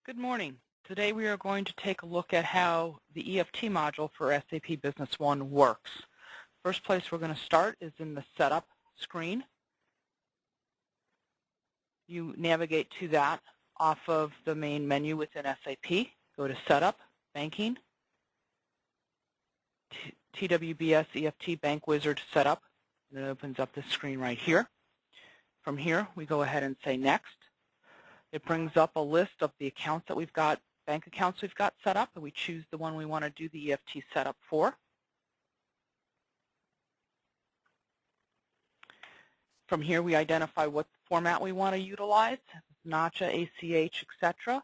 Good morning. Today we are going to take a look at how the EFT module for SAP Business One works. First place we're going to start is in the Setup screen. You navigate to that off of the main menu within SAP. Go to Setup, Banking, TWBS EFT Bank Wizard Setup, and it opens up this screen right here. From here, we go ahead and say Next. It brings up a list of the accounts that we've got, bank accounts we've got set up, and we choose the one we want to do the EFT setup for. From here, we identify what format we want to utilize, NACHA, ACH, etc.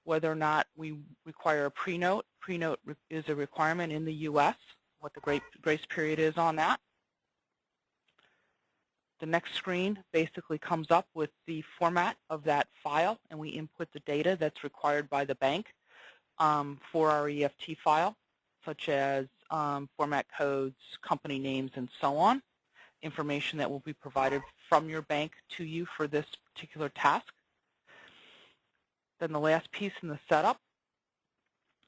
Whether or not we require a PreNote. PreNote is a requirement in the U.S., what the grace period is on that. The next screen basically comes up with the format of that file, and we input the data that's required by the bank for our EFT file, such as format codes, company names, and so on, information that will be provided from your bank to you for this particular task. Then the last piece in the setup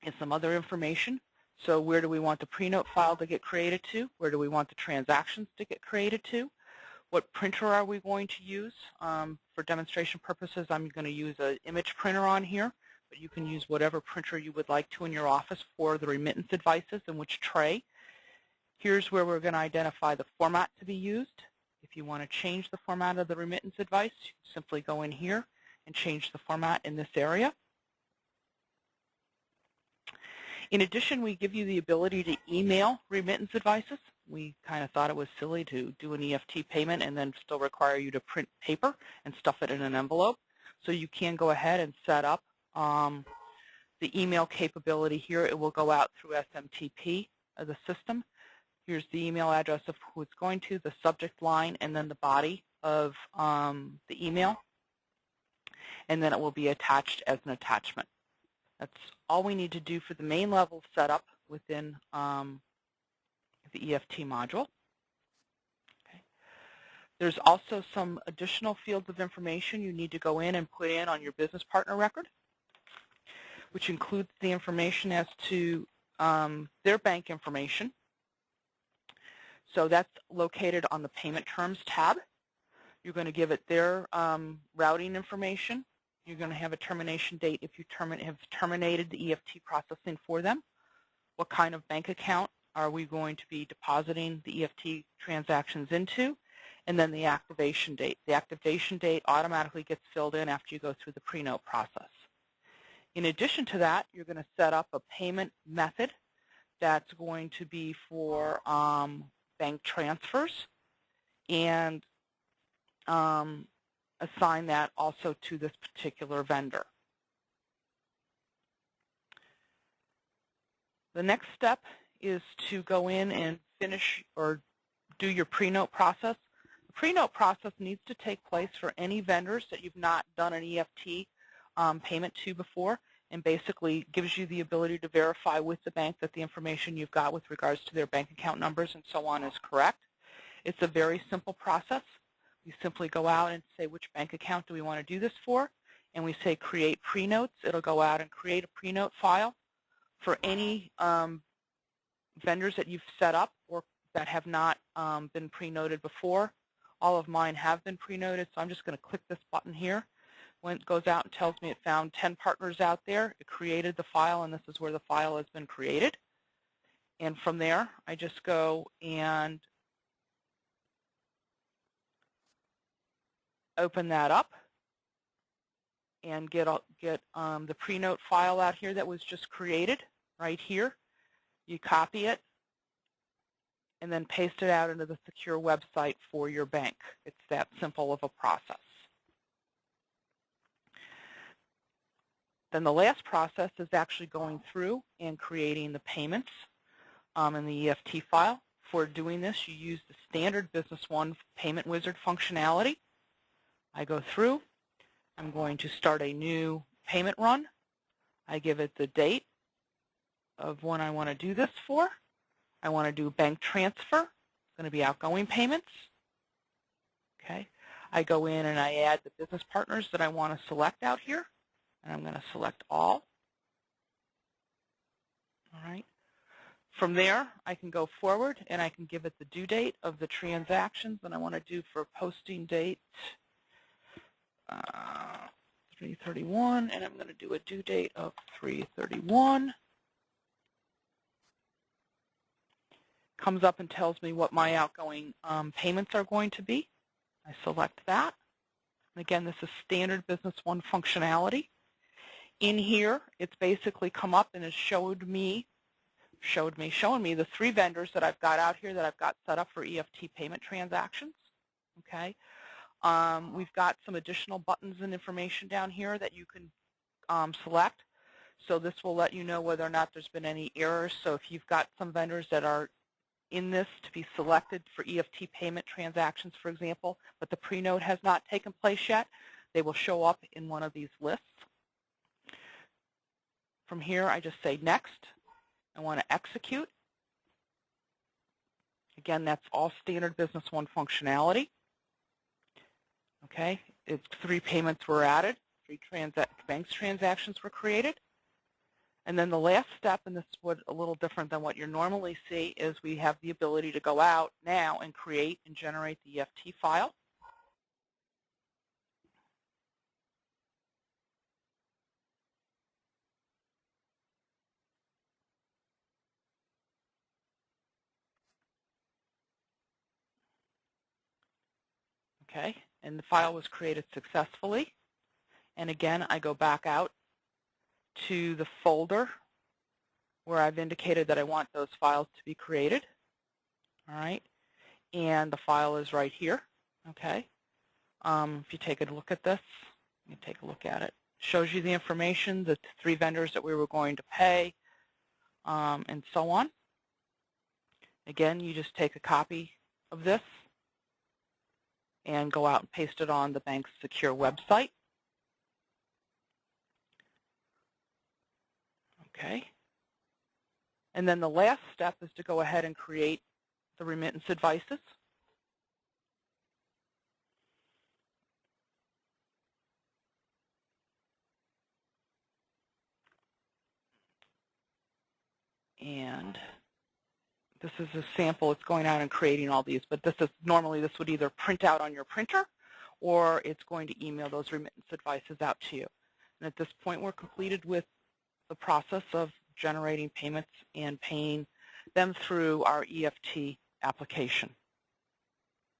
is some other information. So where do we want the PreNote file to get created to? Where do we want the transactions to get created to? What printer are we going to use? For demonstration purposes, I'm going to use an image printer on here, but you can use whatever printer you would like to in your office for the remittance advices and which tray. Here's where we're going to identify the format to be used. If you want to change the format of the remittance advice, you simply go in here and change the format in this area. In addition, we give you the ability to email remittance advices. We kind of thought it was silly to do an EFT payment and then still require you to print paper and stuff it in an envelope. So you can go ahead and set up the email capability here. It will go out through SMTP of the system. Here's the email address of who it's going to, the subject line, and then the body of the email. And then it will be attached as an attachment. That's all we need to do for the main level setup within the EFT module. Okay. There's also some additional fields of information you need to go in and put in on your business partner record, which includes the information as to their bank information. So that's located on the Payment Terms tab. You're going to give it their routing information. You're going to have a termination date if you have terminated the EFT processing for them. What kind of bank account are we going to be depositing the EFT transactions into? And then the activation date. The activation date automatically gets filled in after you go through the PreNote process. In addition to that, you're going to set up a payment method that's going to be for bank transfers and assign that also to this particular vendor. The next step is to go in and finish or do your PreNote process. The PreNote process needs to take place for any vendors that you've not done an EFT payment to before, and basically gives you the ability to verify with the bank that the information you've got with regards to their bank account numbers and so on is correct. It's a very simple process. We simply go out and say which bank account do we want to do this for, and we say create PreNotes. It'll go out and create a PreNote file for any vendors that you've set up or that have not been PreNoted before. All of mine have been PreNoted, so I'm just going to click this button here. When it goes out and tells me it found 10 partners out there, it created the file, and this is where the file has been created. And from there, I just go and open that up and get the PreNote file out here that was just created right here. You copy it and then paste it out into the secure website for your bank. It's that simple of a process. Then the last process is actually going through and creating the payments in the EFT file. For doing this, you use the standard Business One Payment Wizard functionality. I go through. I'm going to start a new payment run. I give it the date of when I want to do this for. I want to do bank transfer. It's going to be outgoing payments. Okay. I go in and I add the business partners that I want to select out here. and I'm going to select all. All right. From there, I can go forward and I can give it the due date of the transactions that I want to do for posting date 3/31, and I'm going to do a due date of 3/31. Comes up and tells me what my outgoing payments are going to be. I select that. And again, this is standard Business One functionality. In here, it's basically come up and has showing me the 3 vendors that I've got out here that I've got set up for EFT payment transactions. Okay. We've got some additional buttons and information down here that you can select. So this will let you know whether or not there's been any errors. So if you've got some vendors that are in this to be selected for EFT payment transactions, for example, but the PreNote has not taken place yet, they will show up in one of these lists. From here, I just say next. I want to execute. Again, that's all standard Business One functionality. Okay, 3 payments were added, 3 banks transactions were created. And then the last step, and this is what a little different than what you normally see, is we have the ability to go out now and create and generate the EFT file. Okay, and the file was created successfully. And again, I go back out to the folder where I've indicated that I want those files to be created. All right, and the file is right here. Okay, if you take a look at this, you take a look at it. It shows you the information, the 3 vendors that we were going to pay, and so on. Again, you just take a copy of this and go out and paste it on the bank's secure website. Okay. And then the last step is to go ahead and create the remittance advices. And this is a sample. It's going out and creating all these, but this would either print out on your printer or it's going to email those remittance advices out to you. And at this point, we're completed with the process of generating payments and paying them through our EFT application.